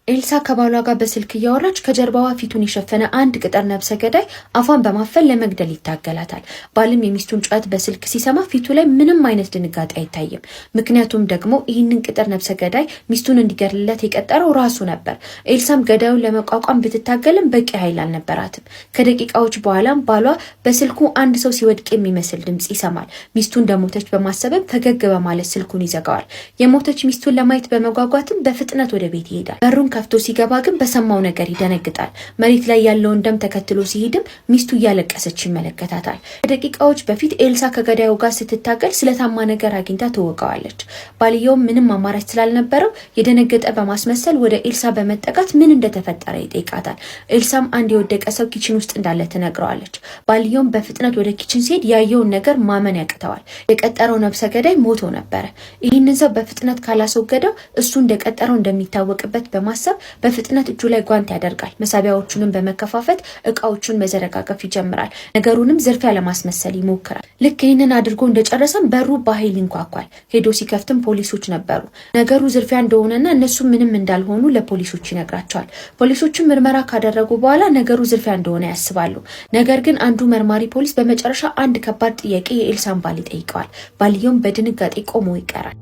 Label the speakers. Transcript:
Speaker 1: ኤልሳ ከባሏ ጋር በስልክ እያወራች ከጀርባዋ ፊቱን የሸፈነ አንድ ቅጥር ነብሰ ገዳይ አፏን በማፈን ለመግደል ይታገላታል። ባልም የሚስቱን ጩኸት በስልክ ሲሰማ ፊቱ ላይ ምንም አይነት ድንጋጤ አይታይም። ምክንያቱም ደግሞ ይህንን ቅጥር ነብሰ ገዳይ ሚስቱን እንዲገድልለት የቀጠረው ራሱ ነበር። ኤልሳም ገዳዩን ለመቋቋም ብትታገልም በቂ ኃይል አልነበራትም። ከደቂቃዎች በኋላም ባሏ በስልኩ አንድ ሰው ሲወድቅ የሚመስል ድምጽ ይሰማል። ሚስቱ እንደሞተች በማሰብም ፈገግ በማለት ስልኩን ይዘጋዋል። የሞተች ሚስቱን ለማየት በመጓጓትም በፍጥነት ወደ ቤት ይሄዳል። በሩን ከፍቶ ሲገባ ግን በሰማው ነገር ይደነግጣል። መሬት ላይ ያለውን ደም ተከትሎ ሲሄድም ሚስቱ እያለቀሰች ይመለከታታል። ከደቂቃዎች በፊት ኤልሳ ከገዳዩ ጋር ስትታገል ስለታማ ነገር አግኝታ ትወቀዋለች። ባልየውም ምንም አማራጭ ስላልነበረው የደነገጠ በማስመሰል ወደ ኤልሳ በመጠጋት ምን እንደተፈጠረ ይጠይቃታል። ኤልሳም አንድ የወደቀ ሰው ኪችን ውስጥ እንዳለ ትነግረዋለች። ባልየውም በፍጥነት ወደ ኪችን ሲሄድ ያየውን ነገር ማመን ያቅተዋል። የቀጠረው ነብሰ ገዳይ ሞቶ ነበረ። ይህንን ሰው በፍጥነት ካላስወገደው እሱ እንደቀጠረው እንደሚታወቅበት በማሰብ በፍጥነት እጁ ላይ ጓንት ያደርጋል። መሳቢያዎቹንም በመከፋፈት እቃዎቹን መዘረጋገፍ ይጀምራል። ነገሩንም ዝርፊያ ለማስመሰል ይሞክራል። ልክ ይህንን አድርጎ እንደጨረሰም በሩ በኃይል ይንኳኳል። ሄዶ ሲከፍትም ፖሊሶች ነበሩ። ነገሩ ዝርፊያ እንደሆነና እነሱ ምንም እንዳልሆኑ ለፖሊሶች ይነግራቸዋል። ፖሊሶቹም ምርመራ ካደረጉ በኋላ ነገሩ ዝርፊያ እንደሆነ ያስባሉ። ነገር ግን አንዱ መርማሪ ፖሊስ በመጨረሻ አንድ ከባድ ጥያቄ የኤልሳን ባል ይጠይቀዋል። ባልየውም በድንጋጤ ቆሞ ይቀራል።